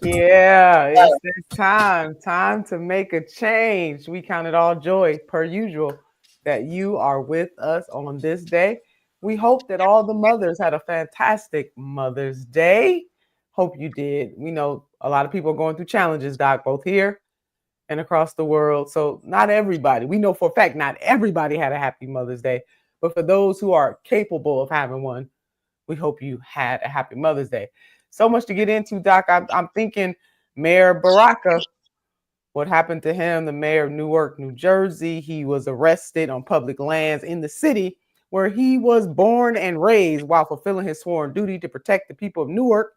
Yeah, it's time to make a change. We count it all joy, per usual, that you are with us on this day. We hope that all the mothers had a fantastic Mother's Day. Hope you did. We know a lot of people are going through challenges, Doc, both here and across the world. So, not everybody, we know for a fact, not everybody had a happy Mother's Day. But for those who are capable of having one, we hope you had a happy Mother's Day. So much to get into, Doc. I'm thinking Mayor Baraka, what happened to him, the mayor of Newark, New Jersey. He was arrested on public lands in the city where he was born and raised while fulfilling his sworn duty to protect the people of Newark,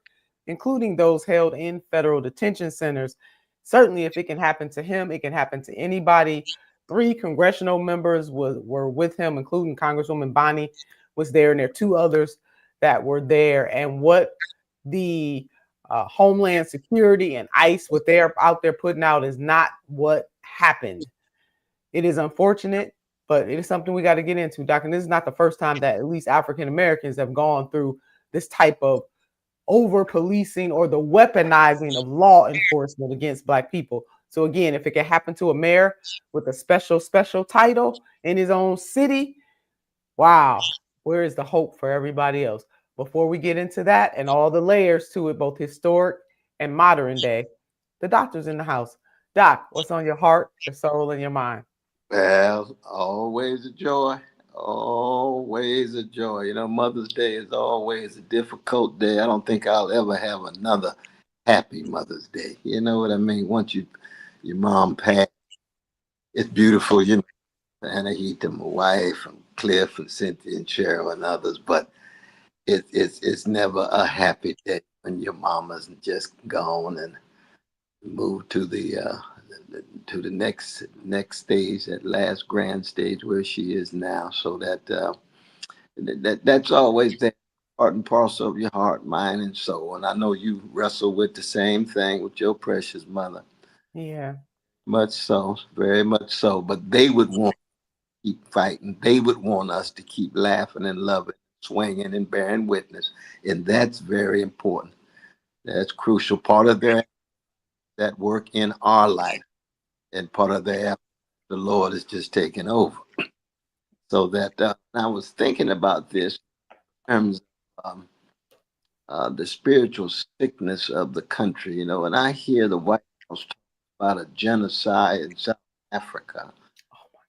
including those held in federal detention centers. Certainly, if it can happen to him, it can happen to anybody. 3 congressional members were with him, including Congresswoman Bonnie was there, and there are 2 others that were there. And what the Homeland Security and ICE, what they're out there putting out is not what happened. It is unfortunate, but it is something we got to get into, Doc. And this is not the first time that at least African Americans have gone through this type of over policing or the weaponizing of law enforcement against Black people. So again, if it can happen to a mayor with a special title in his own city, wow, where is the hope for everybody else? Before we get into that and all the layers to it, both historic and modern day, the doctor's in the house. Doc, what's on your heart, your soul, and your mind? Well, always a joy. Always a joy. You know, Mother's Day is always a difficult day. I don't think I'll ever have another happy Mother's Day. You know what I mean? Once your mom passed, it's beautiful, you know, Anahita, my wife, and Cliff and Cynthia and Cheryl and others, but it's never a happy day when your mama's just gone and moved to the next stage, that last grand stage where she is now. So that's always that part and parcel of your heart, mind, and soul. And I know you wrestle with the same thing with your precious mother. Yeah. Much so, very much so. But they would want to keep fighting. They would want us to keep laughing and loving, swinging and bearing witness. And that's very important. That's crucial. Part of that work in our life, and part of the Lord is just taking over. So that I was thinking about this in terms of the spiritual sickness of the country, you know, and I hear the White House talk about a genocide in South Africa. Oh my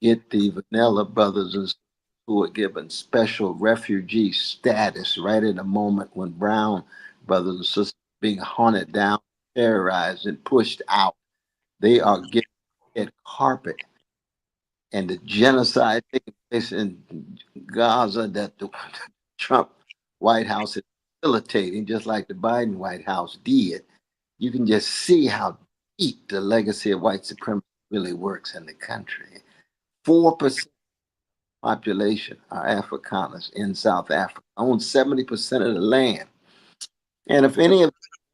Get the Vanilla brothers and sisters who were given special refugee status right at a moment when brown brothers and sisters being hunted down, terrorized, and pushed out. They are getting red carpet, and the genocide taking place in Gaza that the Trump White House is facilitating, just like the Biden White House did. You can just see how deep the legacy of white supremacy really works in the country. 4% population are Afrikaners in South Africa, own 70% of the land. And if any of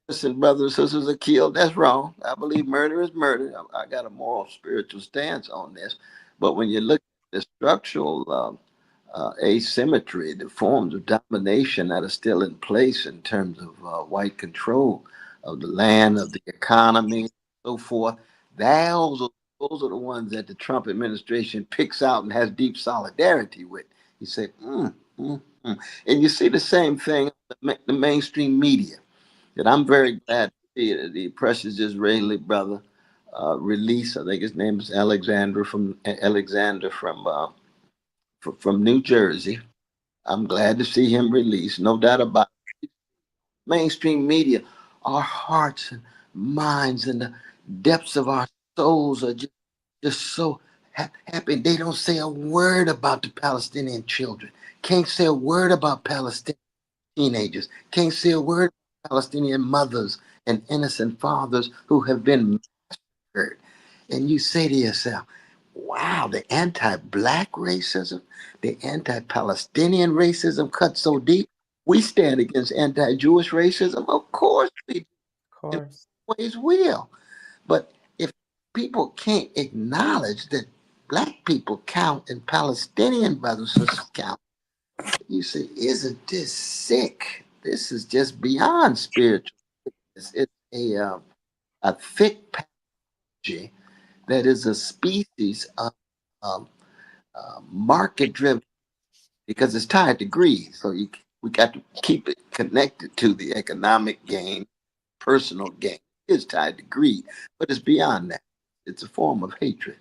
innocent brothers and sisters are killed, that's wrong. I believe murder is murder. I got a moral, spiritual stance on this. But when you look at the structural asymmetry, the forms of domination that are still in place in terms of white control of the land, of the economy, and so forth, those are the ones that the Trump administration picks out and has deep solidarity with. You say, mm. And you see the same thing in the mainstream media. That I'm very glad to see the precious Israeli brother release. I think his name is Alexander from New Jersey. I'm glad to see him released. No doubt about it. Mainstream media, our hearts and minds and the depths of our souls are just so happy. They don't say a word about the Palestinian children. Can't say a word about Palestinian teenagers. Can't say a word about Palestinian mothers and innocent fathers who have been massacred. And you say to yourself, wow, the anti-black racism, the anti-Palestinian racism cut so deep. We stand against anti-Jewish racism. Of course we do. Of In course. ways will. But if people can't acknowledge that black people count and Palestinian brothers and sisters count, You say, isn't this sick? This is just beyond spiritual. It's a thick pathology that is a species of um, market driven because it's tied to greed. So we got to keep it connected to the economic gain, personal gain. It's tied to greed, but it's beyond that. It's a form of hatred.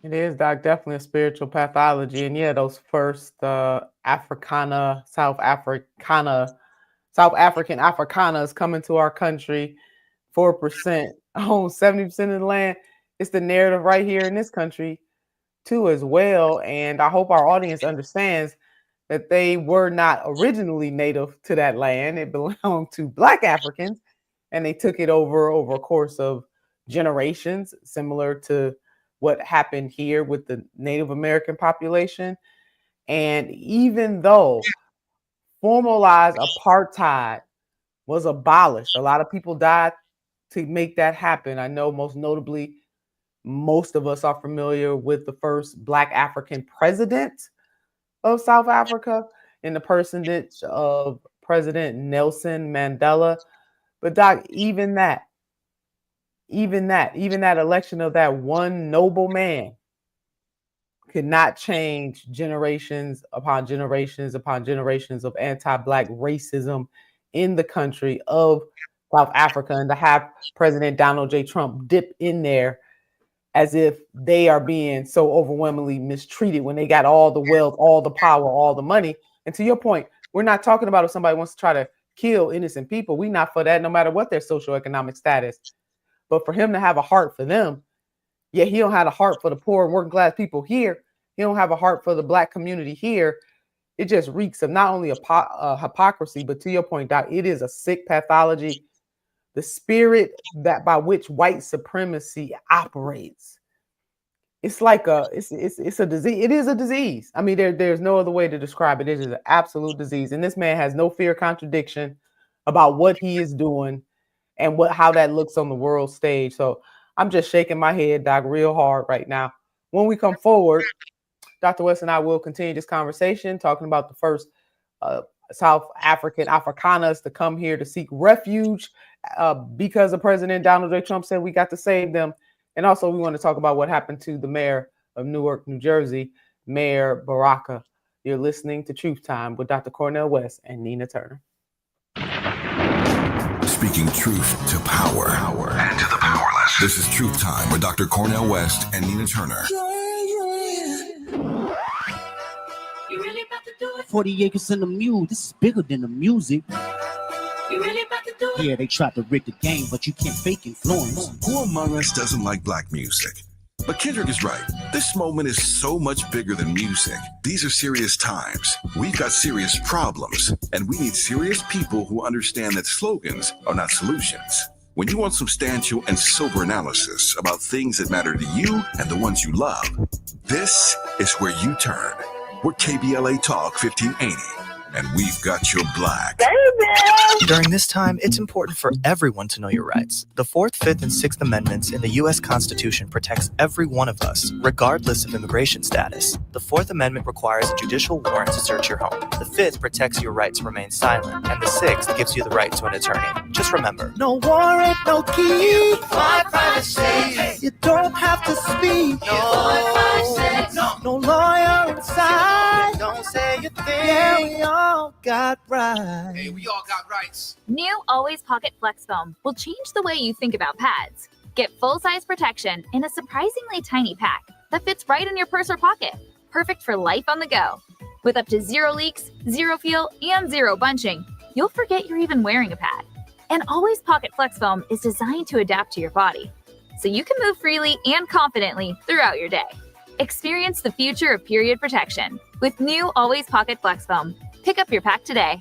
It is, Doc, definitely a spiritual pathology. And yeah, those first South African Afrikaners coming to our country, 4% own 70% of the land. It's the narrative right here in this country too as well. And I hope our audience understands that they were not originally native to that land. It belonged to Black Africans, and they took it over a course of generations, similar to what happened here with the Native American population. And even though formalized apartheid was abolished, a lot of people died to make that happen. I know most notably, most of us are familiar with the first Black African president of South Africa in the personage of President Nelson Mandela. But Doc, even that election of that one noble man could not change generations upon generations upon generations of anti-Black racism in the country of South Africa, and to have President Donald J. Trump dip in there as if they are being so overwhelmingly mistreated when they got all the wealth, all the power, all the money. And to your point, we're not talking about if somebody wants to try to kill innocent people. We're not for that, no matter what their socioeconomic status. But for him to have a heart for them, yet he don't have a heart for the poor and working class people here. He don't have a heart for the Black community here. It just reeks of not only hypocrisy, but to your point, Doc, it is a sick pathology. The spirit that by which white supremacy operates. It's like it's a disease. It is a disease. I mean, there's no other way to describe it. It is an absolute disease. And this man has no fear of contradiction about what he is doing and how that looks on the world stage. So I'm just shaking my head, Doc, real hard right now. When we come forward, Dr. West and I will continue this conversation, talking about the first South African Afrikaners to come here to seek refuge because the President Donald J. Trump said we got to save them. And also we want to talk about what happened to the mayor of Newark, New Jersey, Mayor Baraka. You're listening to Truth Time with Dr. Cornel West and Nina Turner. Speaking truth to power and to the powerless. This is Truth Time with Dr. Cornel West and Nina Turner. 40 acres and a mule. This is bigger than the music. You really about to do it? Yeah, they tried to rig the game, but you can't fake influence. Who among us doesn't like Black music? But Kendrick is right. This moment is so much bigger than music. These are serious times. We've got serious problems, and we need serious people who understand that slogans are not solutions. When you want substantial and sober analysis about things that matter to you and the ones you love, this is where you turn. We're KBLA Talk 1580, and we've got your black. During this time, it's important for everyone to know your rights. The 4th, 5th, and 6th Amendments in the U.S. Constitution protects every one of us, regardless of immigration status. The 4th Amendment requires a judicial warrant to search your home. The 5th protects your right to remain silent. And the 6th gives you the right to an attorney. Just remember, No warrant, no key. My privacy. You don't have to speak. No lawyer inside. don't say a thing. Yeah, we all got rights. Hey, we all got rights. New Always Pocket Flex Foam will change the way you think about pads. Get full-size protection in a surprisingly tiny pack that fits right in your purse or pocket. Perfect for life on the go. With up to 0 leaks, 0 feel, and 0 bunching, you'll forget you're even wearing a pad. And Always Pocket Flex Foam is designed to adapt to your body, so you can move freely and confidently throughout your day. Experience the future of period protection with new Always Pocket Flex Foam. Pick up your pack today.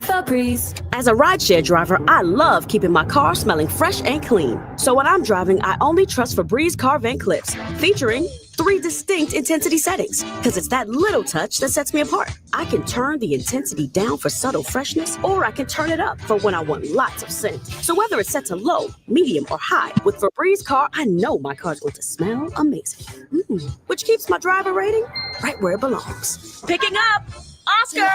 Febreze. As a rideshare driver, I love keeping my car smelling fresh and clean. So when I'm driving, I only trust Febreze car vent clips, featuring 3 distinct intensity settings, because it's that little touch that sets me apart. I can turn the intensity down for subtle freshness, or I can turn it up for when I want lots of scent. So whether it's set to low, medium, or high, with Febreze car, I know my car's going to smell amazing. Which keeps my driver rating right where it belongs. Picking up, Oscar!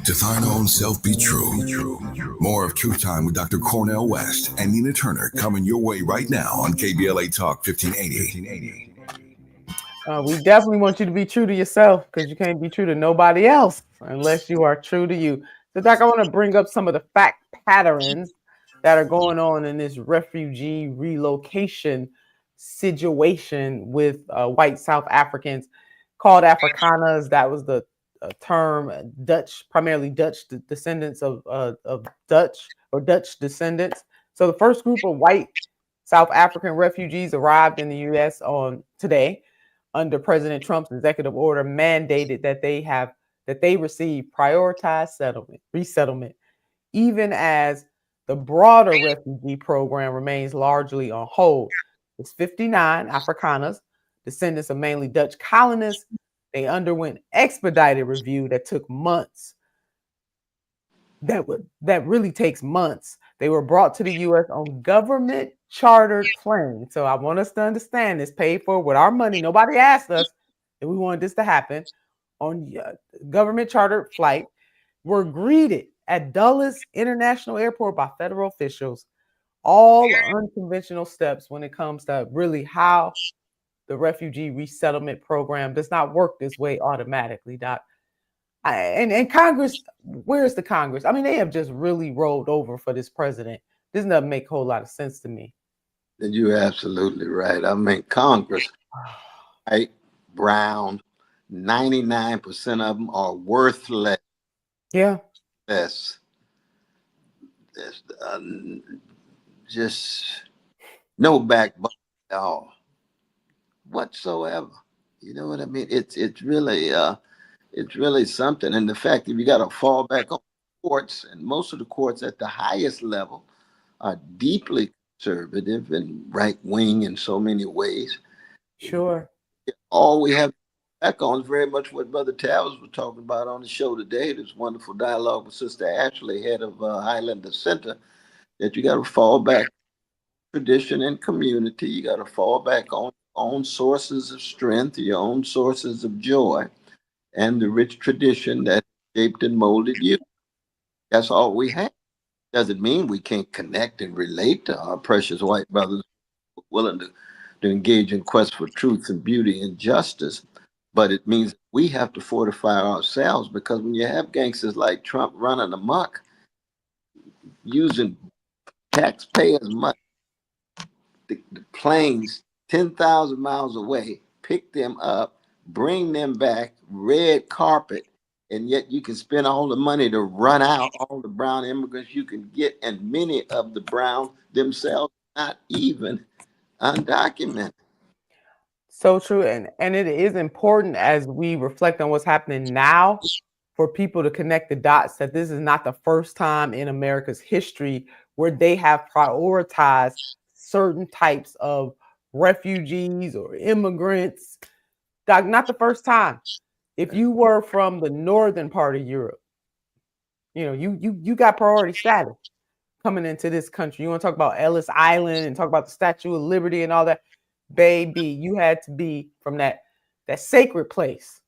To thine own self be true. More of Truth Time with Dr. Cornel West and Nina Turner coming your way right now on KBLA Talk 1580. We definitely want you to be true to yourself, because you can't be true to nobody else unless you are true to you. So, Doc, I want to bring up some of the fact patterns that are going on in this refugee relocation situation with white South Africans called Afrikaners. That was the term. Dutch, primarily Dutch descendants of Dutch or Dutch descendants. So the first group of white South African refugees arrived in the U.S. on today under President Trump's executive order, mandated that they receive prioritized resettlement, even as the broader refugee program remains largely on hold. It's 59 Afrikaners, descendants of mainly Dutch colonists. They underwent expedited review that took months. That really takes months. They were brought to the U.S. on government chartered planes. So I want us to understand this, paid for with our money. Nobody asked us that we wanted this to happen. On government chartered flight, were greeted at Dulles International Airport by federal officials. All unconventional steps when it comes to really how the refugee resettlement program does not work this way automatically, Doc. And Congress, where's the Congress? I mean, they have just really rolled over for this president. This doesn't make a whole lot of sense to me. And you're absolutely right. I mean, Congress, white, brown, 99% of them are worthless. Yeah. There's just no backbone at all whatsoever. You know what I mean? It's really something. And the fact that you got to fall back on courts, and most of the courts at the highest level are deeply conservative and right wing in so many ways. Sure. All we have back on is very much what Brother Towers was talking about on the show today. This wonderful dialogue with Sister Ashley, head of Highlander Center, that you got to fall back on tradition and community. You got to fall back on your own sources of strength, your own sources of joy, and the rich tradition that shaped and molded you. That's all we have. Doesn't mean we can't connect and relate to our precious white brothers willing to engage in quest for truth and beauty and justice. But it means we have to fortify ourselves, because when you have gangsters like Trump running amok, using taxpayers' money, the planes 10,000 miles away, pick them up, bring them back, red carpet, and yet you can spend all the money to run out all the brown immigrants you can get, and many of the brown themselves not even undocumented. So true. And it is important, as we reflect on what's happening now, for people to connect the dots, that this is not the first time in America's history where they have prioritized certain types of refugees or immigrants. Doc, not the first time. If you were from the northern part of Europe, you know, you got priority status coming into this country. You want to talk about Ellis Island and talk about the Statue of Liberty and all that? Baby, you had to be from that sacred place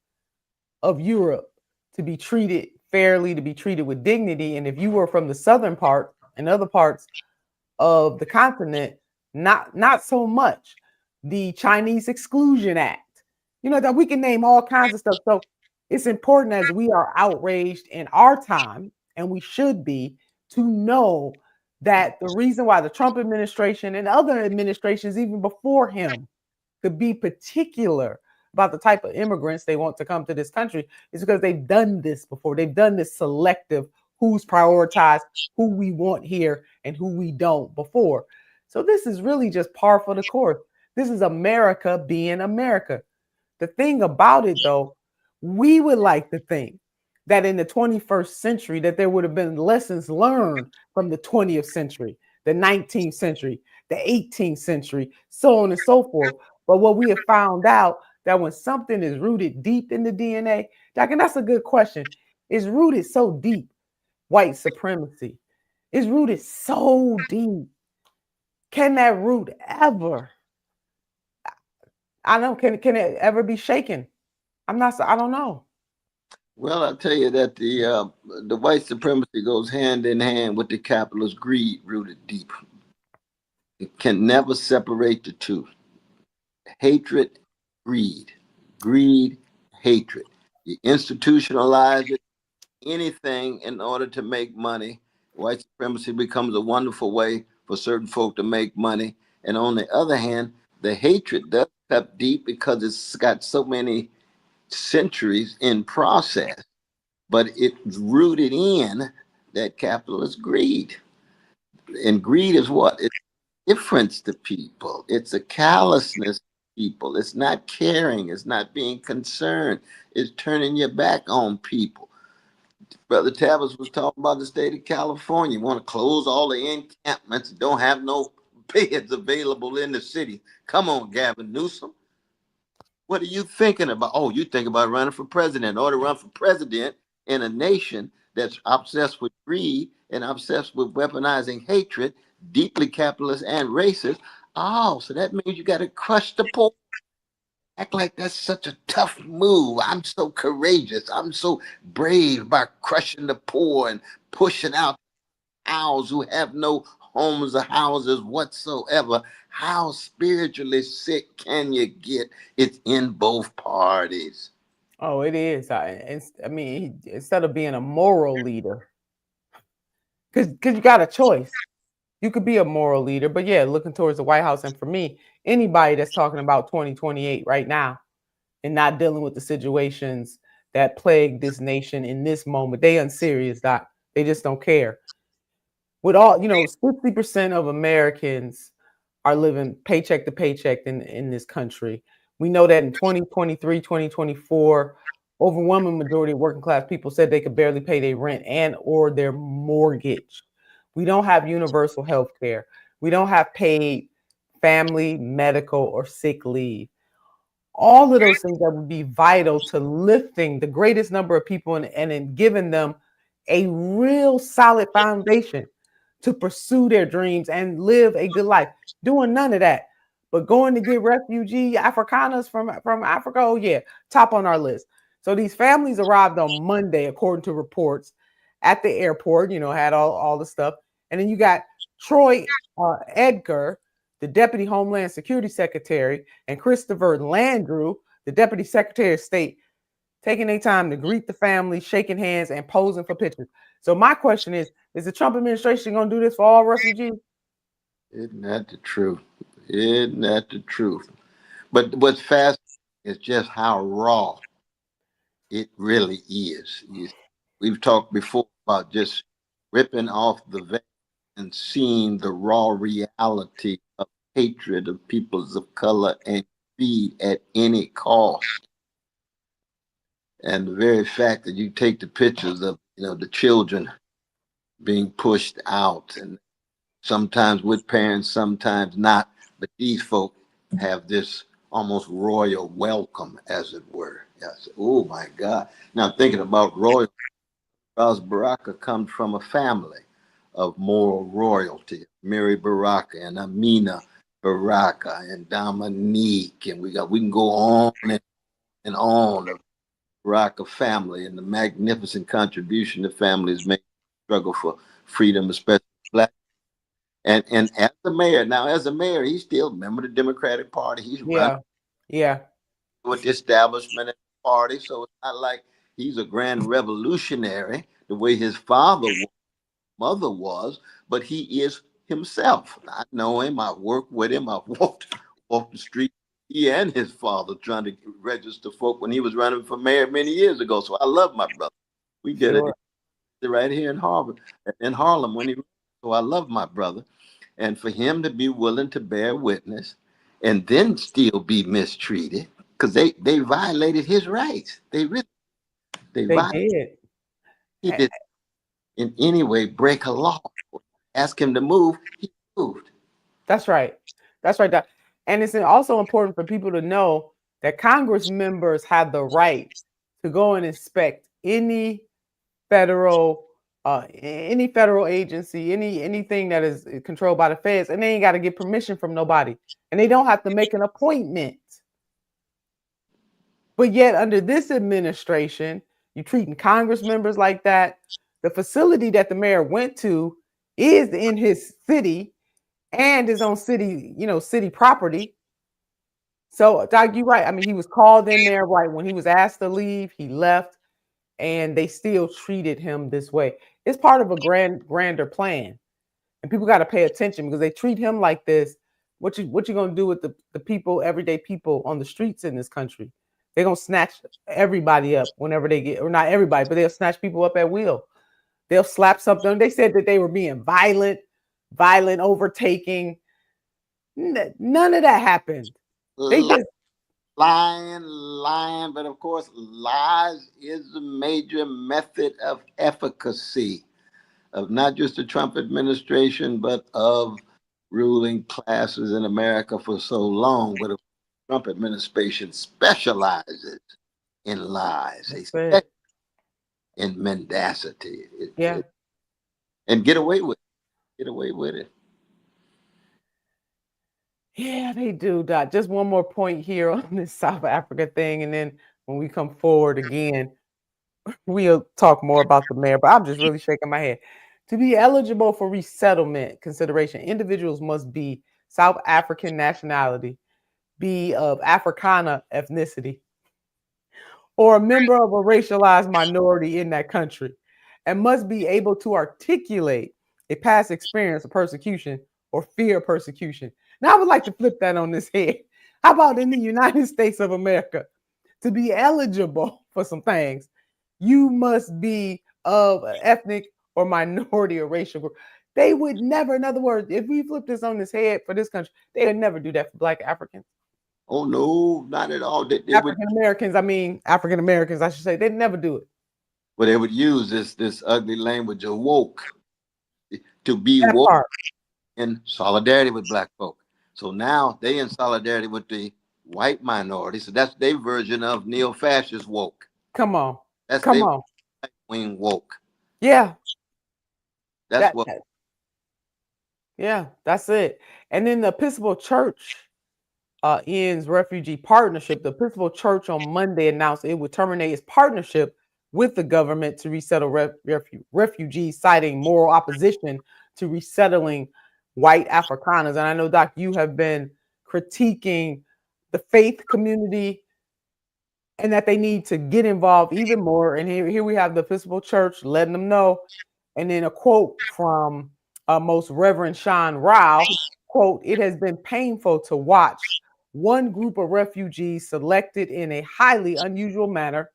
of Europe to be treated fairly, to be treated with dignity. And if you were from the southern part and other parts of the continent, not so much. The Chinese Exclusion Act, you know, that we can name all kinds of stuff. So it's important, as we are outraged in our time, and we should be, to know that the reason why the Trump administration and other administrations even before him could be particular about the type of immigrants they want to come to this country is because they've done this before. They've done this selective, who's prioritized, who we want here and who we don't before. So this is really just par for the course. This is America being America. The thing about it, though, we would like to think that in the 21st century that there would have been lessons learned from the 20th century, the 19th century, the 18th century, so on and so forth. But what we have found out that when something is rooted deep in the DNA, Doc, and that's a good question, it's rooted so deep, white supremacy. It's rooted so deep. Can that root ever? I don't. Can it ever be shaken? I don't know. Well, I tell you that the white supremacy goes hand in hand with the capitalist greed rooted deep. It can never separate the two. Hatred, greed, greed, hatred. You institutionalize it, anything in order to make money. White supremacy becomes a wonderful way for certain folk to make money. And on the other hand, the hatred does cut deep because it's got so many centuries in process, but it's rooted in that capitalist greed. And greed is what? It's difference to people. It's a callousness to people. It's not caring. It's not being concerned. It's turning your back on people. Brother Tavis was talking about the state of California. You want to close all the encampments, don't have no beds available in the city. Come on, Gavin Newsom. What are you thinking about? Oh, you think about running for president or to run for president in a nation that's obsessed with greed and obsessed with weaponizing hatred, deeply capitalist and racist. Oh, so that means you got to crush the poor. Act like that's such a tough move. I'm so courageous. I'm so brave by crushing the poor and pushing out owls who have no homes or houses whatsoever. How spiritually sick can you get? It's in both parties. Oh, it is. I mean, instead of being a moral leader, because you got a choice. You could be a moral leader, but yeah, looking towards the White House. And for me, anybody that's talking about 2028 right now and not dealing with the situations that plague this nation in this moment, they unserious, Doc. They just don't care. With all, 60% of Americans are living paycheck to paycheck in this country. We know that in 2023, 2024, overwhelming majority of working class people said they could barely pay their rent and or their mortgage. We don't have universal health care. We don't have paid family, medical, or sick leave. All of those things that would be vital to lifting the greatest number of people and in giving them a real solid foundation to pursue their dreams and live a good life. Doing none of that, but going to get refugee Afrikaners from Africa. Oh yeah, top on our list. So these families arrived on Monday, according to reports, at the airport. Had all the stuff, and then you got Troy Edgar, the Deputy Homeland Security Secretary, and Christopher Landrieu, the Deputy Secretary of State, taking their time to greet the family, shaking hands, and posing for pictures. So my question is the Trump administration going to do this for all refugees? Isn't that the truth? Isn't that the truth? But what's fascinating is just how raw it really is. We've talked before about just ripping off the veil and seeing the raw reality of hatred of peoples of color and greed at any cost. And the very fact that you take the pictures of the children being pushed out, and sometimes with parents, sometimes not, but these folk have this almost royal welcome, as it were. Yes. Oh my God. Now thinking about royal, Ras Baraka comes from a family of moral royalty. Mary Baraka and Amina Baraka and Dominique, and we can go on and on. The Baraka family and the magnificent contribution the family has made to the struggle for freedom, especially black. And as a mayor, he's still a member of the Democratic Party. He's running Yeah. with the establishment of the party. So it's not like he's a grand revolutionary the way his mother was, but he is himself. I know him. I work with him. I've walked the street. He and his father trying to register folk when he was running for mayor many years ago. So I love my brother. We did it right here in Harlem when he. So I love my brother, and for him to be willing to bear witness, and then still be mistreated because they violated his rights. They did. He did in any way break a law. Ask him to move, he moved. That's right. That's right, Doc. And it's also important for people to know that Congress members have the right to go and inspect federal any federal agency, anything that is controlled by the feds, and they ain't got to get permission from nobody, and they don't have to make an appointment. But yet, under this administration, you're treating Congress members like that. The facility that the mayor went to is in his city and his own city, city property. So, Doc, you're right. I mean, he was called in there right when he was asked to leave. He left, and they still treated him this way. It's part of a grander plan, and people got to pay attention because they treat him like this. What you gonna do with the people, everyday people on the streets in this country? They're gonna snatch everybody up whenever they get, or not everybody, but they'll snatch people up at will. They'll slap something. They said that they were being violent overtaking. None of that happened. They just lying, but of course, lies is a major method of efficacy of not just the Trump administration, but of ruling classes in America for so long. But the Trump administration specializes in lies, in mendacity, and get away with it. Yeah, they do, Doc. Just one more point here on this South Africa thing, and then when we come forward again, we'll talk more about the mayor. But I'm just really shaking my head. To be eligible for resettlement consideration, individuals must be South African nationality, be of Africana ethnicity, or a member of a racialized minority in that country, and must be able to articulate a past experience of persecution or fear of persecution. Now, I would like to flip that on this head. How about in the United States of America? To be eligible for some things, you must be of an ethnic or minority or racial group. They would never, in other words, if we flip this on this head for this country, they would never do that for Black Africans. Oh, no, not at all. African Americans, I should say, they'd never do it. But they would use this ugly language of woke to be woke in solidarity with Black folk. So now they in solidarity with the white minority. So that's their version of neo-fascist woke. Come on. That's Come on. Right-wing woke. Yeah. That's what. Yeah, that's it. And then the Episcopal Church ends refugee partnership. The Episcopal Church on Monday announced it would terminate its partnership with the government to resettle refugees, citing moral opposition to resettling white Afrikaners. And I know, Doc, you have been critiquing the faith community and that they need to get involved even more. And here we have the Episcopal Church letting them know. And then a quote from Most Reverend Sean Rao, quote, "It has been painful to watch one group of refugees selected in a highly unusual manner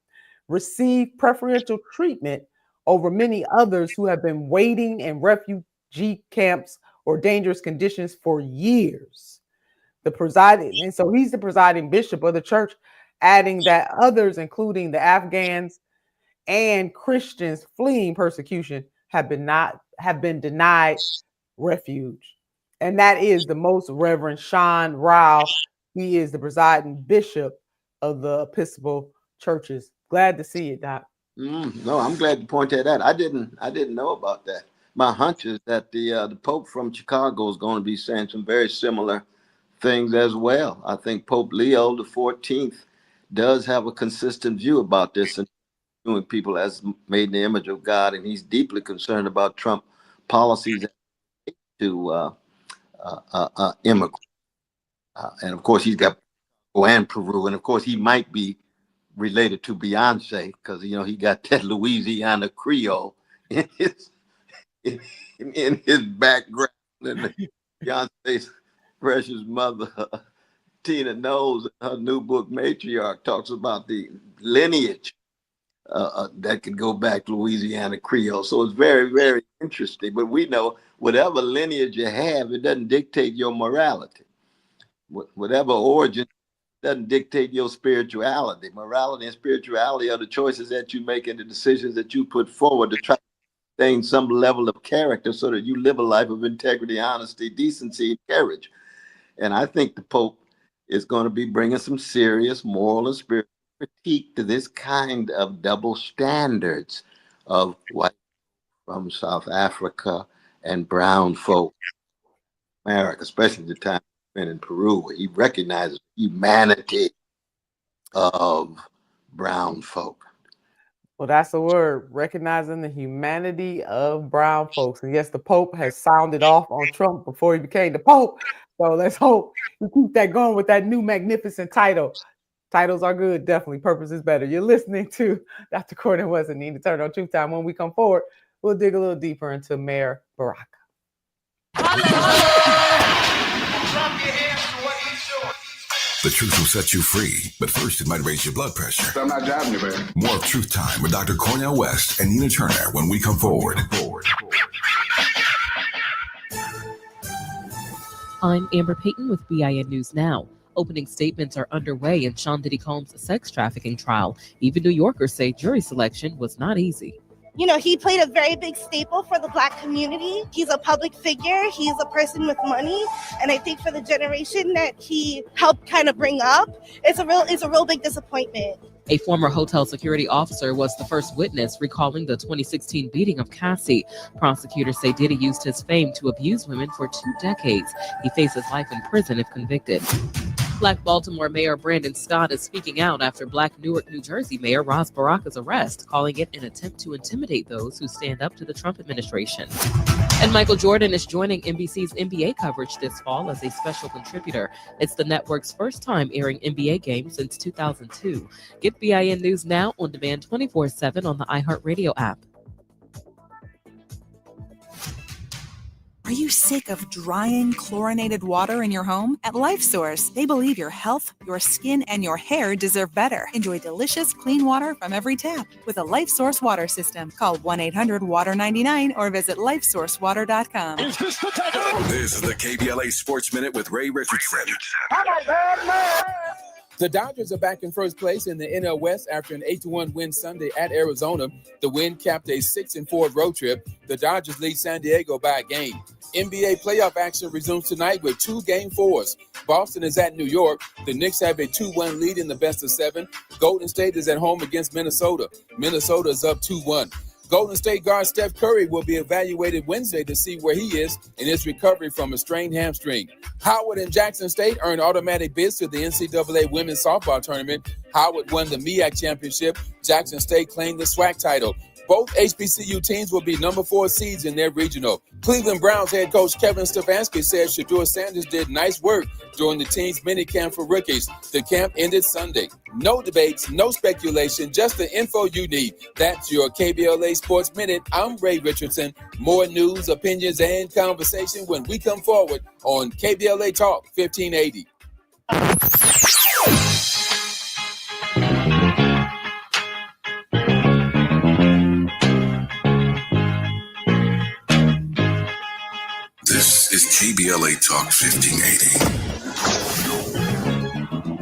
receive preferential treatment over many others who have been waiting in refugee camps or dangerous conditions for years." And so he's the presiding bishop of the church, adding that others, including the Afghans and Christians fleeing persecution, have been denied refuge. And that is the Most Reverend Sean Rao. He is the presiding bishop of the Episcopal churches. Glad to see it, Doc. No, I'm glad you pointed that out. I didn't know about that. My hunch is that the Pope from Chicago is going to be saying some very similar things as well. I think Pope Leo the 14th does have a consistent view about this and doing people as made in the image of God, and he's deeply concerned about Trump policies to immigrants. And of course, he's got and Peru, and of course, he might be related to Beyonce because he got that Louisiana Creole in his background. And Beyonce's precious mother, Tina Knowles, her new book Matriarch, talks about the lineage that could go back to Louisiana Creole. So it's very, very interesting. But we know whatever lineage you have, it doesn't dictate your morality. Whatever origin doesn't dictate your spirituality. Morality and spirituality are the choices that you make and the decisions that you put forward to try sustain some level of character so that you live a life of integrity, honesty, decency, and courage. And I think the Pope is going to be bringing some serious moral and spiritual critique to this kind of double standards of white from South Africa and brown folk, America, especially the time spent in Peru, where he recognizes humanity of brown folk. Well, that's the word, recognizing the humanity of brown folks. And yes, the Pope has sounded off on Trump before he became the Pope. So let's hope we keep that going with that new magnificent title. Titles are good, definitely. Purpose is better. You're listening to Dr. Cornel West and Nina Turner on Truth Time. When we come forward, we'll dig a little deeper into Mayor Barack. The truth will set you free, but first it might raise your blood pressure. I'm not driving you, man. More of Truth Time with Dr. Cornel West and Nina Turner when we come forward. I'm Amber Payton with BIN News Now. Opening statements are underway in Sean Diddy Combs' sex trafficking trial. Even New Yorkers say jury selection was not easy. You know, he played a very big staple for the Black community. He's a public figure. He's a person with money. And I think for the generation that he helped kind of bring up, it's a real big disappointment. A former hotel security officer was the first witness recalling the 2016 beating of Cassie. Prosecutors say Diddy used his fame to abuse women for 2 decades. He faces life in prison if convicted. Black Baltimore Mayor Brandon Scott is speaking out after Black Newark, New Jersey Mayor Ras Baraka's arrest, calling it an attempt to intimidate those who stand up to the Trump administration. And Michael Jordan is joining NBC's NBA coverage this fall as a special contributor. It's the network's first time airing NBA games since 2002. Get BIN News Now on demand 24/7 on the iHeartRadio app. Are you sick of drying chlorinated water in your home? At LifeSource, they believe your health, your skin, and your hair deserve better. Enjoy delicious, clean water from every tap with a LifeSource water system. Call 1-800-WATER-99 or visit lifesourcewater.com. This is the KBLA Sports Minute with Ray Richardson. The Dodgers are back in first place in the NL West after an 8-1 win Sunday at Arizona. The win capped a 6-4 road trip. The Dodgers lead San Diego by a game. NBA playoff action resumes tonight with 2 Game 4s. Boston is at New York. The Knicks have a 2-1 lead in the best of 7. Golden State is at home against Minnesota. Minnesota is up 2-1. Golden State guard Steph Curry will be evaluated Wednesday to see where he is in his recovery from a strained hamstring. Howard and Jackson State earned automatic bids to the NCAA women's softball tournament. Howard won the MEAC championship. Jackson State claimed the SWAC title. Both HBCU teams will be number 4 seeds in their regional. Cleveland Browns head coach Kevin Stefanski said Shedeur Sanders did nice work during the team's minicamp for rookies. The camp ended Sunday. No debates, no speculation, just the info you need. That's your KBLA Sports Minute. I'm Ray Richardson. More news, opinions, and conversation when we come forward on KBLA Talk 1580. This is KBLA Talk 1580.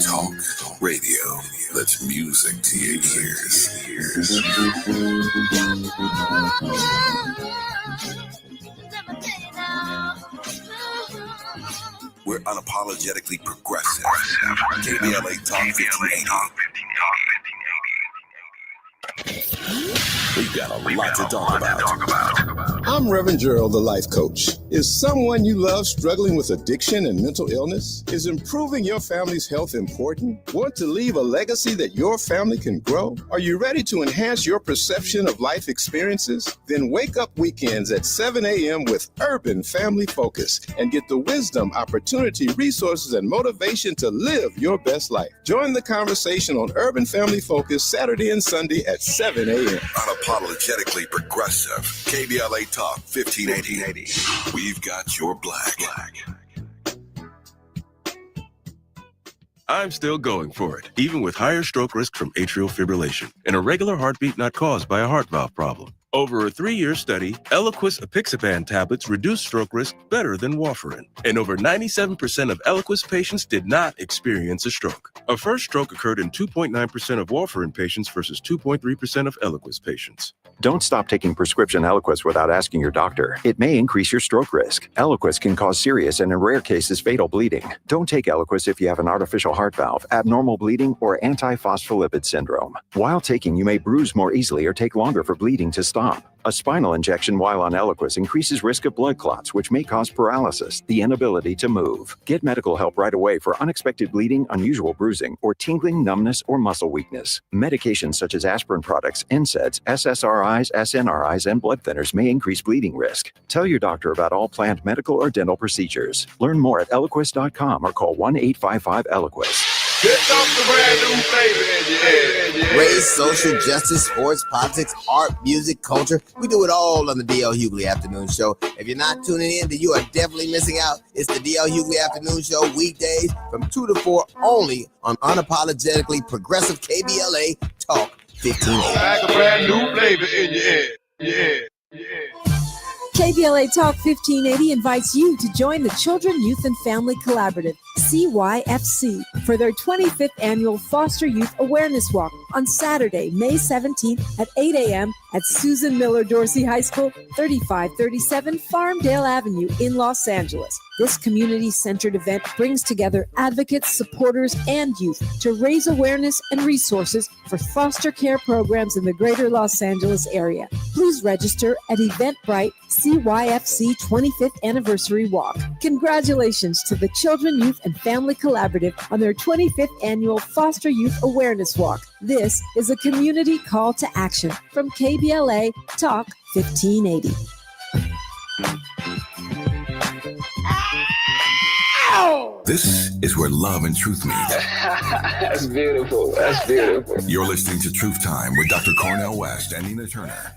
Talk radio. That's music to your ears. We're unapologetically progressive. KBLA Talk 1580. We've got a lot to talk about. I'm Reverend Gerald, the life coach. Is someone you love struggling with addiction and mental illness? Is improving your family's health important? Want to leave a legacy that your family can grow? Are you ready to enhance your perception of life experiences? Then wake up weekends at 7 a.m. with Urban Family Focus and get the wisdom, opportunity, resources, and motivation to live your best life. Join the conversation on Urban Family Focus Saturday and Sunday at 7 a.m. Unapologetically progressive. KBLA Talk 1580. We've got your black. I'm still going for it, even with higher stroke risk from atrial fibrillation, an irregular heartbeat not caused by a heart valve problem. Over a 3-year study, Eliquis apixaban tablets reduce stroke risk better than warfarin, and over 97% of Eliquis patients did not experience a stroke. A first stroke occurred in 2.9% of warfarin patients versus 2.3% of Eliquis patients. Don't stop taking prescription Eliquis without asking your doctor. It may increase your stroke risk. Eliquis can cause serious and in rare cases fatal bleeding. Don't take Eliquis if you have an artificial heart valve, abnormal bleeding, or antiphospholipid syndrome. While taking, you may bruise more easily or take longer for bleeding to stop. A spinal injection while on Eliquis increases risk of blood clots, which may cause paralysis, the inability to move. Get medical help right away for unexpected bleeding, unusual bruising, or tingling, numbness, or muscle weakness. Medications such as aspirin products, NSAIDs, SSRIs, SNRIs, and blood thinners may increase bleeding risk. Tell your doctor about all planned medical or dental procedures. Learn more at Eliquis.com or call 1-855-ELIQUIS. Here comes the brand new flavor in your head. Race, social justice, sports, politics, art, music, culture. We do it all on the D.L. Hughley Afternoon Show. If you're not tuning in, then you are definitely missing out. It's the D.L. Hughley Afternoon Show weekdays from 2 to 4 only on unapologetically progressive KBLA Talk 1580. Like a brand new flavor in your head. Yeah. KBLA Talk 1580 invites you to join the Children, Youth, and Family Collaborative, CYFC, for their 25th annual Foster Youth Awareness Walk on Saturday, May 17th at 8 a.m. at Susan Miller Dorsey High School, 3537 Farmdale Avenue in Los Angeles. This community-centered event brings together advocates, supporters, and youth to raise awareness and resources for foster care programs in the greater Los Angeles area. Please register at Eventbrite CYFC 25th Anniversary Walk. Congratulations to the Children, Youth, and Family Collaborative on their 25th annual Foster Youth Awareness Walk. This is a community call to action from KBLA Talk 1580. This is where love and truth meet. That's beautiful. That's beautiful. You're listening to Truth Time with Dr. Cornel West and Nina Turner.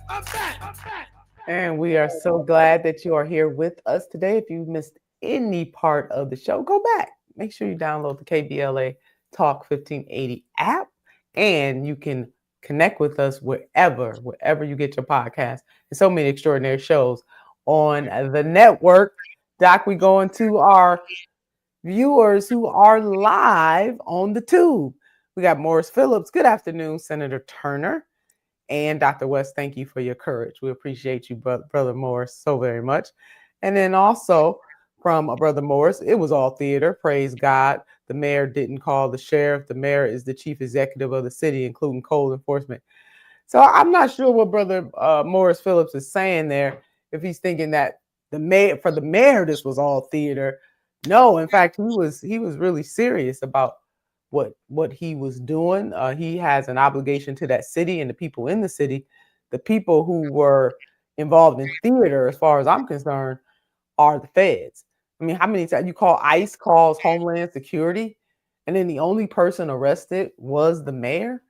And we are so glad that you are here with us today. If you missed any part of the show, go back. Make sure you download the KBLA Talk 1580 app, and you can connect with us wherever you get your podcast. And so many extraordinary shows on the network. Doc, we go into our viewers who are live on the tube. We got Morris Phillips. Good afternoon, Senator Turner. And Dr. West, thank you for your courage. We appreciate you, Brother Morris, so very much. And then also from Brother Morris, it was all theater. Praise God. The mayor didn't call the sheriff. The mayor is the chief executive of the city, including code enforcement. So I'm not sure what Brother Morris Phillips is saying there, if he's thinking that the mayor, this was all theater. No, in fact, he was really serious about what he was doing. He has an obligation to that city and the people in the city. The people who were involved in theater, as far as I'm concerned, are the feds. I mean, how many times you call ICE calls Homeland Security, and then the only person arrested was the mayor?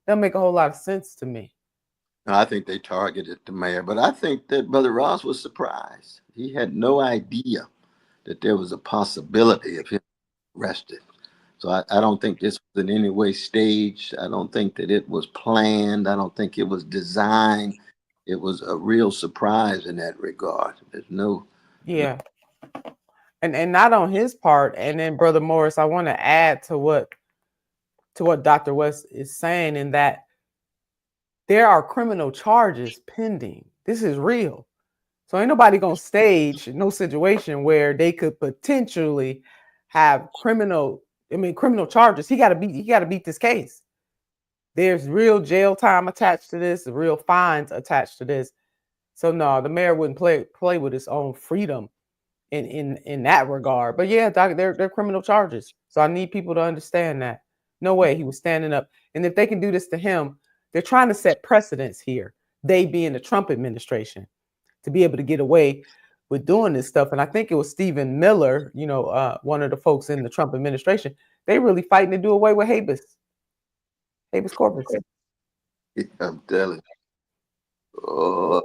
That don't make a whole lot of sense to me. I think they targeted the mayor, but I think that Brother Ross was surprised. He had no idea that there was a possibility of him arrested. So I don't think this was in any way staged. I don't think that it was planned. I don't think it was designed. It was a real surprise in that regard. There's no... Yeah. And not on his part. And then, Brother Morris, I want to add to what Dr. West is saying, in that there are criminal charges pending. This is real. So ain't nobody gonna stage no situation where they could potentially have criminal charges. He gotta beat this case. There's real jail time attached to this, real fines attached to this. So no, the mayor wouldn't play with his own freedom in that regard. But yeah, Doc, they're criminal charges. So I need people to understand that. No way he was standing up. And if they can do this to him, they're trying to set precedents here. They being the Trump administration, to be able to get away with doing this stuff. And I think it was Stephen Miller, one of the folks in the Trump administration. They really fighting to do away with habeas corpus. I'm telling you.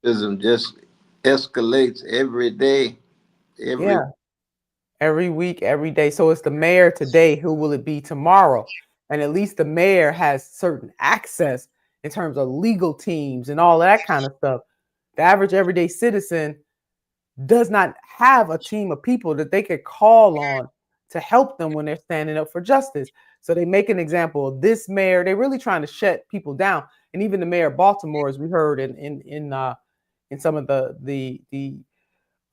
Racism just escalates every day. Every week, every day. So it's the mayor today. Who will it be tomorrow? And at least the mayor has certain access in terms of legal teams and all that kind of stuff. The average everyday citizen does not have a team of people that they could call on to help them when they're standing up for justice. So they make an example of this mayor. They're really trying to shut people down. and even the mayor of Baltimore, as we heard in some of the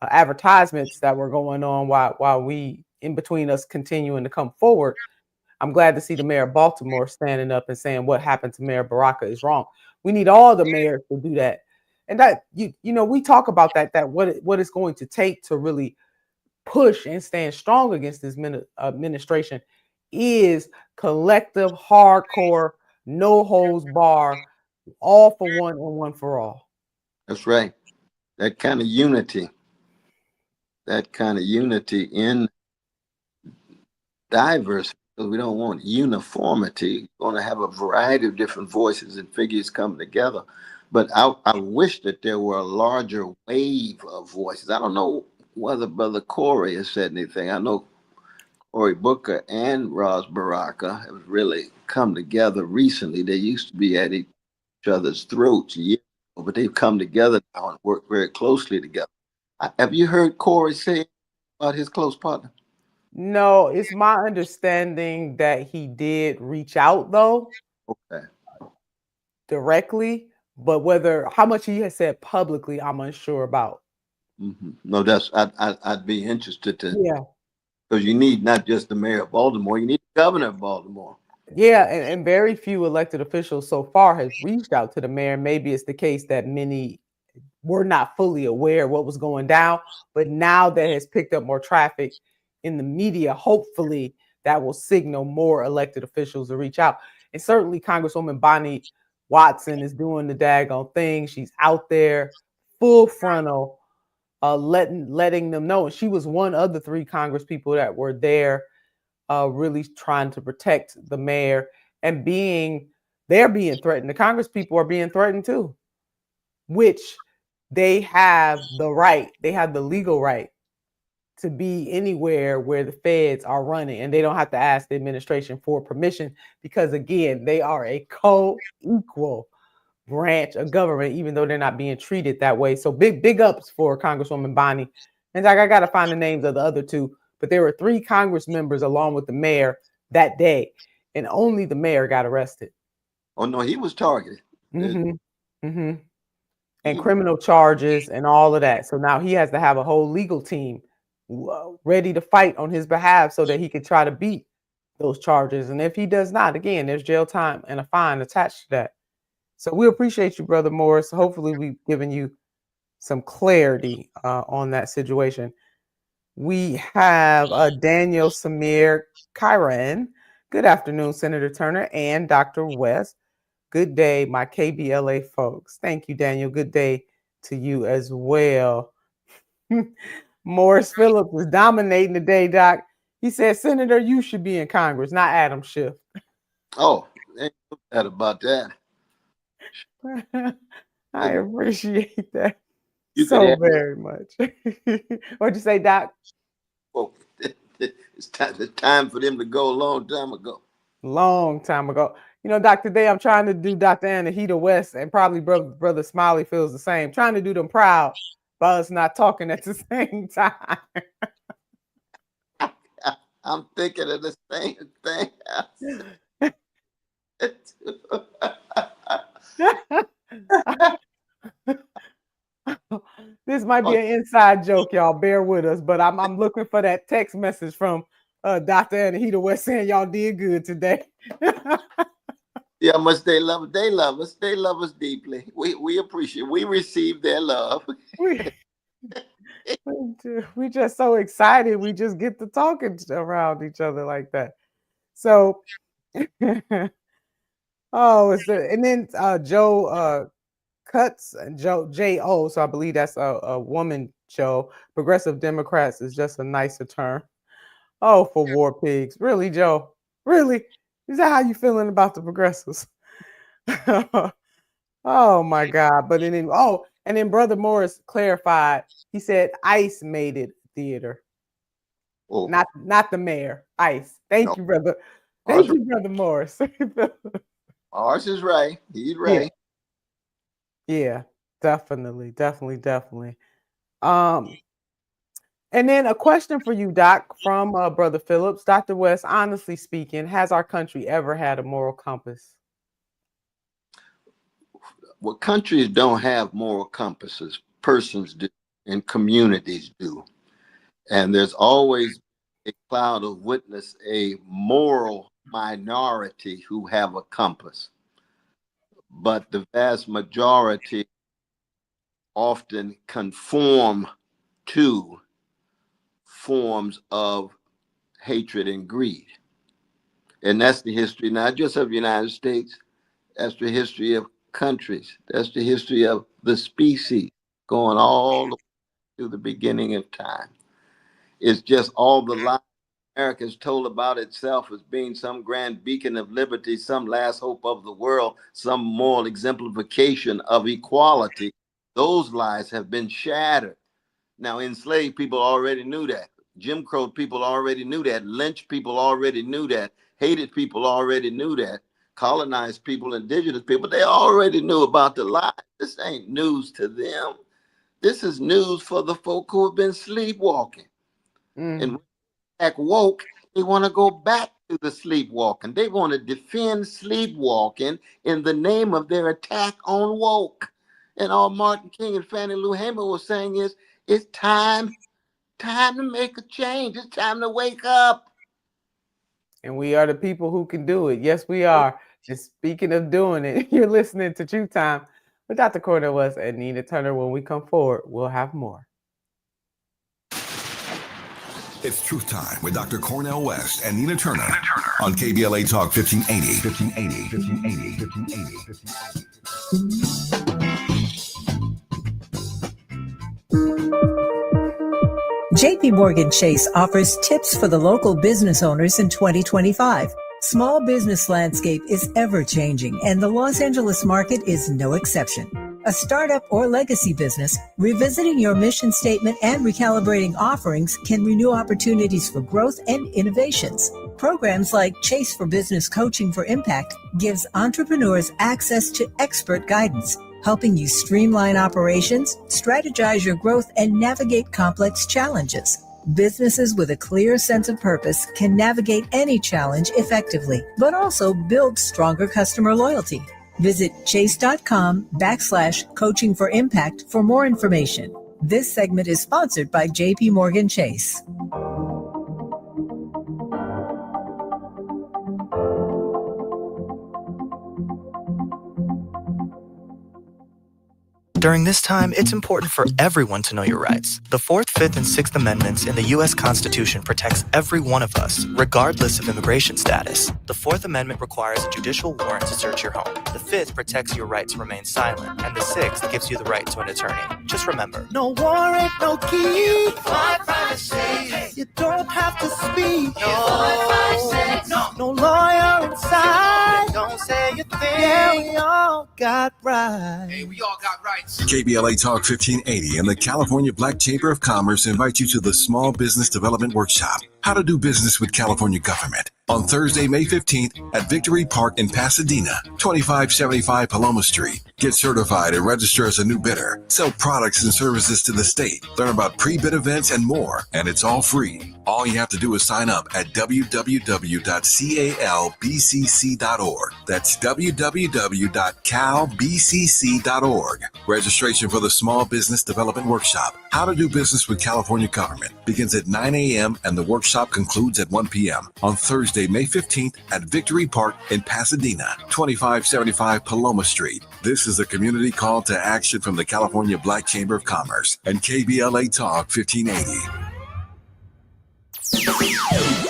advertisements that were going on while we in between us continuing to come forward. I'm glad to see the mayor of Baltimore standing up and saying what happened to Mayor Baraka is wrong. We need all the mayors to do that. And that we talk about that what it's going to take to really push and stand strong against this administration is collective, hardcore, no holds bar, all for one and one for all. That's right. That kind of unity in diverse. We don't want uniformity. We want to have a variety of different voices and figures come together. But I wish that there were a larger wave of voices. I don't know whether Brother Corey has said anything. I know Cory Booker and Ras Baraka have really come together recently. They used to be at each other's throats years ago, but they've come together now and work very closely together. Have you heard Corey say about his close partner? No, it's my understanding that he did reach out though. Okay. Directly, but how much he has said publicly, I'm unsure about. Mm-hmm. No, I'd be interested to. Yeah. Because you need not just the mayor of Baltimore, you need the governor of Baltimore. Yeah, and very few elected officials so far have reached out to the mayor. Maybe it's the case that many were not fully aware of what was going down, but now that has picked up more traffic in the media, hopefully that will signal more elected officials to reach out. And certainly Congresswoman Bonnie Watson is doing the daggone thing. She's out there full frontal, letting them know. And she was one of the 3 Congress people that were there really trying to protect the mayor and they're being threatened. The Congress people are being threatened too, which they have the legal right to be anywhere where the feds are running, and they don't have to ask the administration for permission because, again, they are a co-equal branch of government, even though they're not being treated that way. So big ups for Congresswoman Bonnie. And I got to find the names of the other 2, but there were 3 Congress members along with the mayor that day, and only the mayor got arrested. Oh no, he was targeted. Mm-hmm. Mm-hmm. And criminal charges and all of that. So now he has to have a whole legal team ready to fight on his behalf so that he can try to beat those charges. And if he does not, again, there's jail time and a fine attached to that. So we appreciate you, Brother Morris. Hopefully we've given you some clarity on that situation. We have Daniel Samir Kyran. Good afternoon, Senator Turner and Dr. West. Good day, my KBLA folks. Thank you, Daniel. Good day to you as well. Morris Phillips is dominating today, Doc. He said, Senator, you should be in Congress, not Adam Schiff. Oh, ain't no doubt about that. I appreciate that very much. What'd you say, Doc? Oh, it's time for them to go a long time ago. Long time ago. You know, Doc, today I'm trying to do Dr. Anahita West, and probably Brother Smiley feels the same. Trying to do them proud by us not talking at the same time. I'm thinking of the same thing. This might be an inside joke, y'all. Bear with us, but I'm looking for that text message from Dr. Anahita West saying y'all did good today. Yeah, much they love us. They love us. They love us deeply. We appreciate. We receive their love. We just so excited. We just get to talking around each other like that. So, and then Joe Cuts and Joe So I believe that's a woman. Joe. Progressive Democrats is just a nicer term. Oh, for war pigs, really, Joe? Really? Is that how you feeling about the progressives? Oh my God! But then, and then Brother Morris clarified. He said ICE made it theater, not the mayor. ICE. Thank you, brother. Thank you, Brother Morris. Ours is right. He's right. Yeah, definitely. And then a question for you, Doc, from Brother Phillips. Dr. West, honestly speaking, has our country ever had a moral compass? Well, countries don't have moral compasses. Persons do, and communities do. And there's always a cloud of witness, a moral minority who have a compass. But the vast majority often conform to forms of hatred and greed. And that's the history, not just of the United States, that's the history of countries, that's the history of the species, going all the way to the beginning of time. It's just all the lies America is told about itself as being some grand beacon of liberty, some last hope of the world, some moral exemplification of equality. Those lies have been shattered. Now, enslaved people already knew that. Jim Crow people already knew that. Lynch people already knew that. Hated people already knew that. Colonized people, indigenous people, they already knew about the lies. This ain't news to them. This is news for the folk who have been sleepwalking. And act woke, they want to go back to the sleepwalking. They want to defend sleepwalking in the name of their attack on woke. And all Martin King and Fannie Lou Hamer was saying is, it's time to make a change. It's time to wake up. And we are the people who can do it. Yes, we are. And speaking of doing it, you're listening to Truth Time with Dr. Cornel West and Nina Turner. When we come forward, we'll have more. It's Truth Time with Dr. Cornel West and Nina Turner on KBLA Talk 1580. 1580. 1580. 1580. JP Morgan Chase offers tips for the local business owners in 2025. Small business landscape is ever changing, and the Los Angeles market is no exception. A startup or legacy business, revisiting your mission statement and recalibrating offerings can renew opportunities for growth and innovations. Programs like Chase for Business Coaching for Impact gives entrepreneurs access to expert guidance, helping you streamline operations, strategize your growth, and navigate complex challenges. Businesses with a clear sense of purpose can navigate any challenge effectively, but also build stronger customer loyalty. Visit chase.com/coaching for impact for more information. This segment is sponsored by JP Morgan Chase. During this time, it's important for everyone to know your rights. The 4th, 5th, and 6th Amendments in the U.S. Constitution protects every one of us, regardless of immigration status. The 4th Amendment requires a judicial warrant to search your home. The 5th protects your right to remain silent, and the 6th gives you the right to an attorney. Just remember, no warrant, no key, my privacy. You don't have to speak. No lawyer inside. Don't say a thing. Yeah, we all got rights. Hey, we all got rights. KBLA Talk 1580 and the California Black Chamber of Commerce invite you to the Small Business Development Workshop, How to Do Business with California Government, on Thursday, May 15th at Victory Park in Pasadena, 2575 Paloma Street. Get certified and register as a new bidder. Sell products and services to the state. Learn about pre-bid events and more, and it's all free. All you have to do is sign up at www.calbcc.org. That's www.calbcc.org. Registration for the Small Business Development Workshop, How to Do Business with California Government, begins at 9 a.m. and the workshop concludes at 1 p.m. on Thursday, May 15th at Victory Park in Pasadena, 2575 Paloma Street. This is a community call to action from the California Black Chamber of Commerce and KBLA Talk 1580.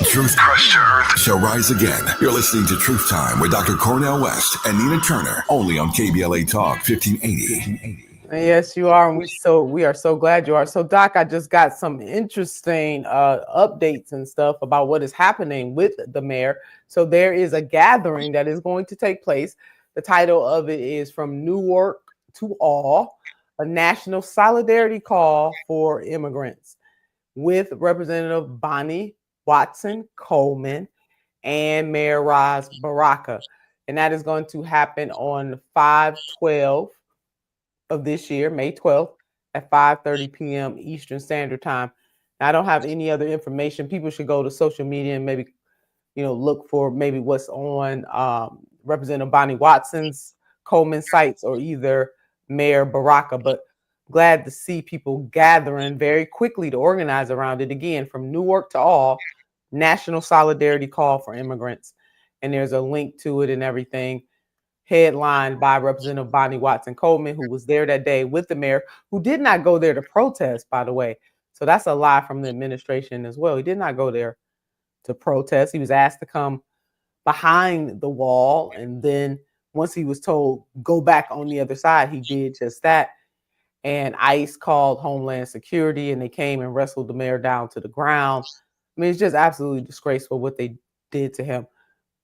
Truth crushed to earth shall rise again. You're listening to Truth Time with Dr. Cornel West and Nina Turner, only on KBLA Talk 1580. Yes, you are, and we are so glad you are. So, Doc, I just got some interesting updates and stuff about what is happening with the mayor. So there is a gathering that is going to take place. The title of it is From Newark to All, a national solidarity call for immigrants, with Representative Bonnie Watson Coleman and Mayor Raz Baraka. And that is going to happen on 5/12 of this year, May 12th at 5:30 p.m. Eastern Standard Time. Now, I don't have any other information. People should go to social media and maybe, look for maybe what's on Representative Bonnie Watson's Coleman sites or either Mayor Baraka, but glad to see people gathering very quickly to organize around it again. From Newark to all, national solidarity call for immigrants. And there's a link to it and everything, headlined by Representative Bonnie Watson Coleman, who was there that day with the mayor, who did not go there to protest, by the way. So that's a lie from the administration as well. He did not go there to protest. He was asked to come behind the wall. And then once he was told, go back on the other side, he did just that. And ICE called Homeland Security and they came and wrestled the mayor down to the ground. I mean, it's just absolutely disgraceful what they did to him.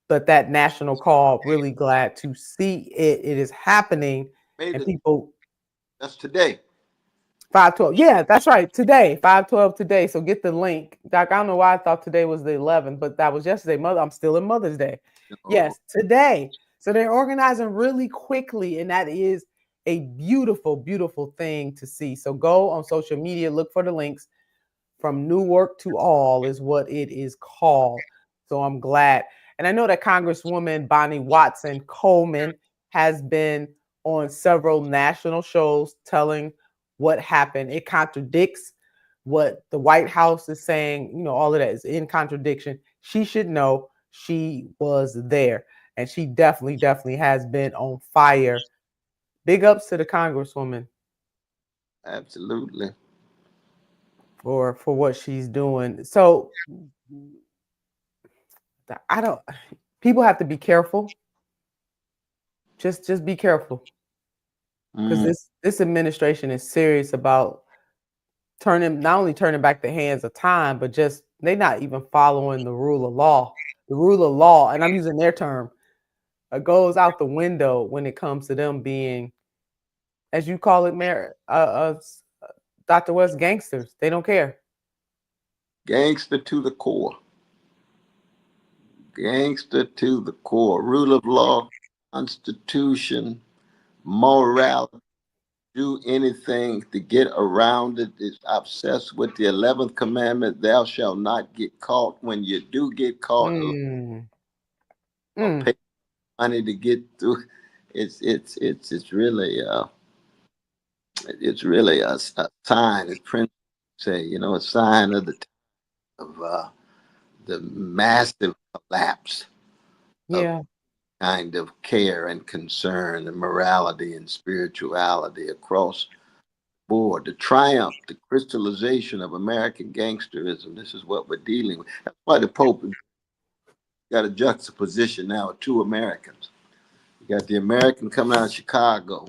But that national call, really glad to see it. It is happening. And people. That's today. 5/12. Yeah, that's right. Today, 5/12 today. So get the link. Doc, I don't know why I thought today was the 11th, but that was yesterday. I'm still in Mother's Day. Yes, today. So they're organizing really quickly, and that is a beautiful, beautiful thing to see. So go on social media, look for the links. From Newark to all is what it is called. So I'm glad. And I know that Congresswoman Bonnie Watson Coleman has been on several national shows telling what happened. It contradicts what the White House is saying. You know, all of that is in contradiction. She should know she was there. And she definitely has been on fire. Big ups to the Congresswoman. Absolutely. For what she's doing. So people have to be careful. Just be careful. Because this administration is serious about not only turning back the hands of time, but just they're not even following the rule of law. The rule of law, and I'm using their term, goes out the window when it comes to them being, as you call it, Mayor, Dr. West, gangsters. They don't care. Gangster to the core. Gangster to the core. Rule of law, constitution, morality. Do anything to get around it. Is obsessed with the 11th commandment. Thou shalt not get caught. When you do get caught, pay money to get through. It's really a sign. As Prince say, a sign of the massive collapse. Yeah. Kind of care and concern and morality and spirituality across the board. The triumph, the crystallization of American gangsterism. This is what we're dealing with. That's why the Pope got a juxtaposition now of two Americans. You got the American coming out of Chicago,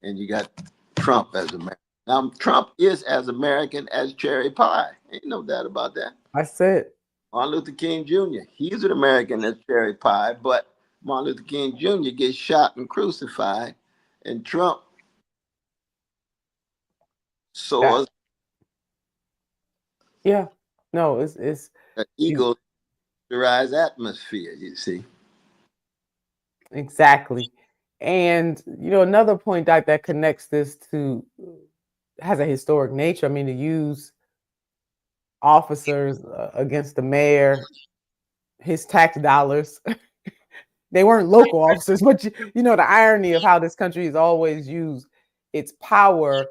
and you got Trump as American. Now, Trump is as American as cherry pie. Ain't no doubt about that. That's it. Martin Luther King Jr., he's an American as cherry pie, but Martin Luther King Jr. gets shot and crucified, and Trump soars. Yeah, no, it's an egoized atmosphere. You see, exactly, and another point that connects this to has a historic nature. I mean, to use officers against the mayor, his tax dollars. They weren't local officers, but the irony of how this country has always used its power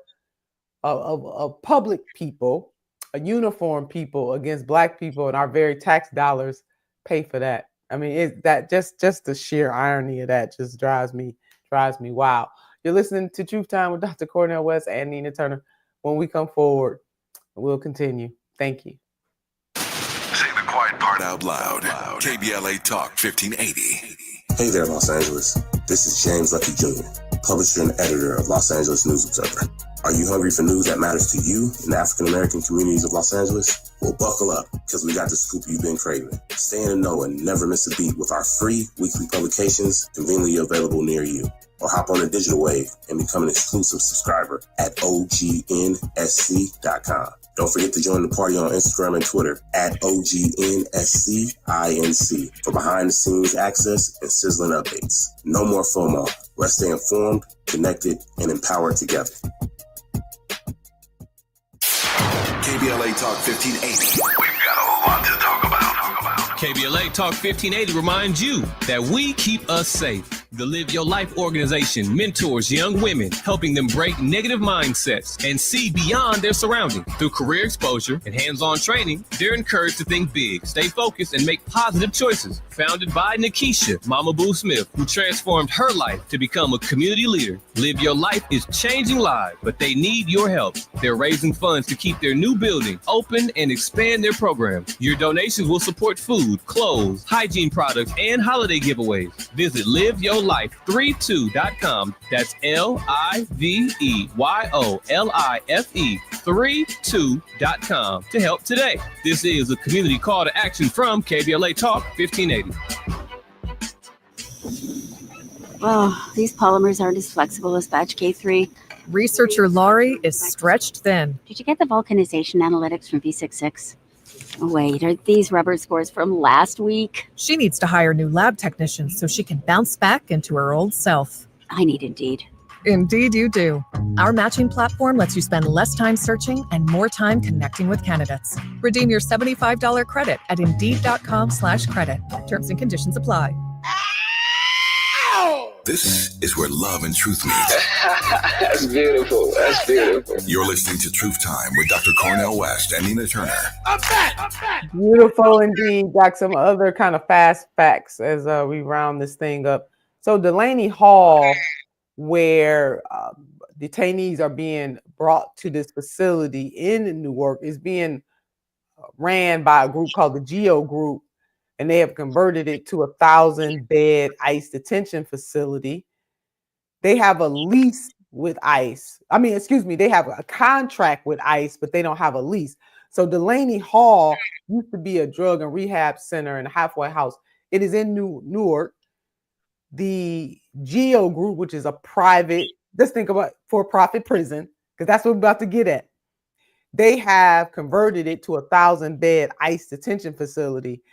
of public people, a uniformed people against Black people, and our very tax dollars pay for that. I mean, just the sheer irony of that just drives me wild. You're listening to Truth Time with Dr. Cornel West and Nina Turner. When we come forward, we'll continue. Thank you. Say the quiet part out loud. KBLA Talk 1580. Hey there, Los Angeles. This is James Lucky Jr., publisher and editor of Los Angeles News Observer. Are you hungry for news that matters to you in the African-American communities of Los Angeles? Well, buckle up, because we got the scoop you've been craving. Stay in the know and never miss a beat with our free weekly publications conveniently available near you. Or hop on the digital wave and become an exclusive subscriber at OGNSC.com. Don't forget to join the party on Instagram and Twitter at OGNSCINC for behind-the-scenes access and sizzling updates. No more FOMO. Let's stay informed, connected, and empowered together. KBLA Talk 1580. We've got a lot to talk about. KBLA Talk 1580 reminds you that we keep us safe. The Live Your Life organization mentors young women, helping them break negative mindsets and see beyond their surroundings. Through career exposure and hands-on training, they're encouraged to think big, stay focused, and make positive choices. Founded by Nikisha Mama Boo Smith, who transformed her life to become a community leader. Live Your Life is changing lives, but they need your help. They're raising funds to keep their new building open and expand their programs. Your donations will support food, clothes, hygiene products, and holiday giveaways. Visit liveyourlife32.com. That's LIVEYOLIFE32.com to help today. This is a community call to action from KBLA Talk 1580. Oh, these polymers aren't as flexible as batch K3. Researcher Laurie is stretched thin. Did you get the vulcanization analytics from V66? Wait, are these rubber scores from last week? She needs to hire new lab technicians so she can bounce back into her old self. I need Indeed. Indeed you do. Our matching platform lets you spend less time searching and more time connecting with candidates. Redeem your $75 credit at Indeed.com/credit. Terms and conditions apply. This is where love and truth meet. That's beautiful. That's beautiful. You're listening to Truth Time with Dr. Cornel West and Nina Turner. I'm back. Beautiful indeed. Got some other kind of fast facts as we round this thing up. So Delaney Hall, where detainees are being brought to this facility in Newark, is being ran by a group called the GEO Group, and they have converted it to a 1,000-bed ICE detention facility. They have a lease with ICE. They have a contract with ICE, but they don't have a lease. So Delaney Hall used to be a drug and rehab center and a halfway house. It is in Newark. The GEO Group, which is a private, let's think about for-profit prison, because that's what we're about to get at. They have converted it to a 1,000-bed ICE detention facility.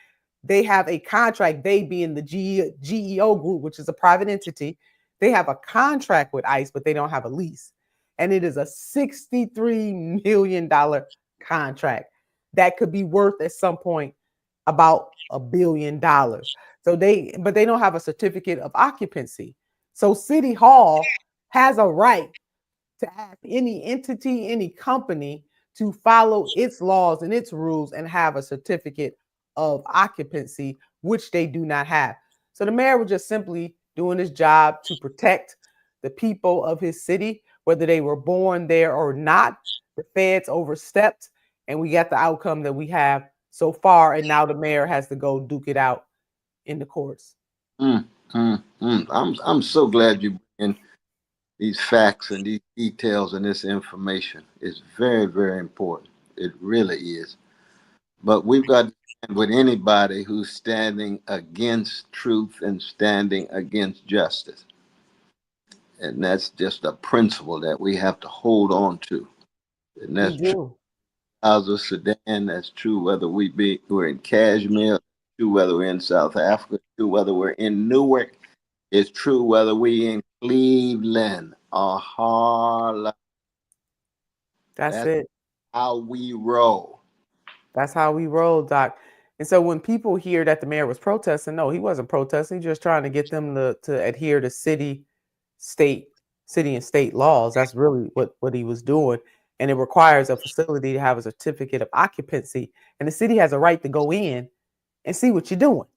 They have a contract, they being the GEO Group, which is a private entity. They have a contract with ICE, but they don't have a lease. And it is a $63 million contract that could be worth at some point about $1 billion. But they don't have a certificate of occupancy. So City Hall has a right to ask any entity, any company to follow its laws and its rules and have a certificate of occupancy, which they do not have. So the mayor was just simply doing his job to protect the people of his city, whether they were born there or not. The feds overstepped, and we got the outcome that we have so far. And now the mayor has to go duke it out in the courts. I'm so glad you bring in these facts and these details and this information. It's very, very important. It really is. But we've got to stand with anybody who's standing against truth and standing against justice. And that's just a principle that we have to hold on to. And that's true. Gaza, Sudan, that's true whether we're in Kashmir, true whether we're in South Africa, true whether we're in Newark, it's true whether we're in Cleveland or Harlem. That's it. How we roll. That's how we roll, Doc. And so when people hear that the mayor was protesting, no, he wasn't protesting. He's just trying to get them to adhere to city and state laws. That's really what he was doing. And it requires a facility to have a certificate of occupancy. And the city has a right to go in and see what you're doing.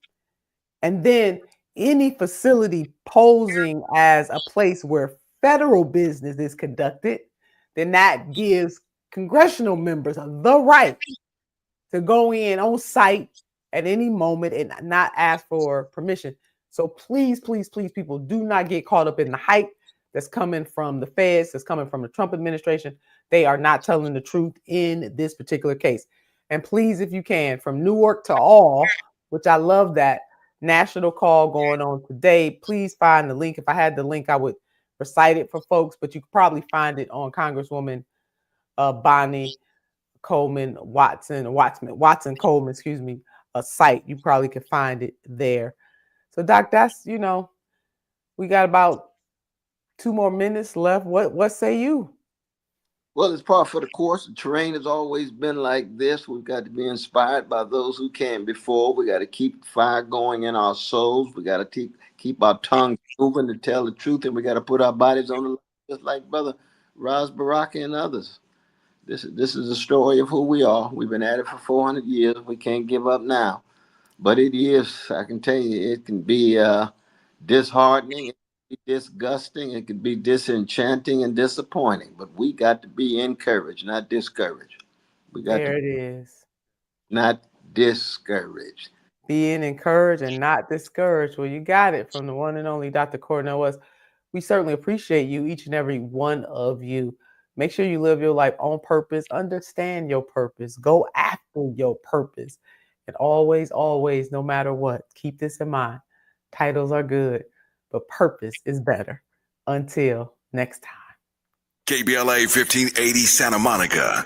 And then any facility posing as a place where federal business is conducted, then that gives congressional members the right to go in on site at any moment and not ask for permission. So please, please, please, people, do not get caught up in the hype that's coming from the feds, that's coming from the Trump administration. They are not telling the truth in this particular case. And please, if you can, from Newark to all, which I love that national call going on today, please find the link. If I had the link, I would recite it for folks, but you could probably find it on Congresswoman Bonnie Watson Coleman, a site. You probably could find it there. So Doc, that's, we got about 2 more minutes left. What say you? Well, it's part for the course. The terrain has always been like this. We've got to be inspired by those who came before. We got to keep the fire going in our souls. We got to keep our tongues moving to tell the truth, and we got to put our bodies on the line, just like Brother Raz Baraka and others. This is the story of who we are. We've been at it for 400 years. We can't give up now. But it is, I can tell you, it can be disheartening, it can be disgusting, it can be disenchanting and disappointing. But we got to be encouraged, not discouraged. We got There to it is. not discouraged. Being encouraged and not discouraged. Well, you got it from the one and only Dr. Cornel West. We certainly appreciate you, each and every one of you. Make sure you live your life on purpose, understand your purpose, go after your purpose. And always, always, no matter what, keep this in mind. Titles are good, but purpose is better. Until next time. KBLA 1580 Santa Monica.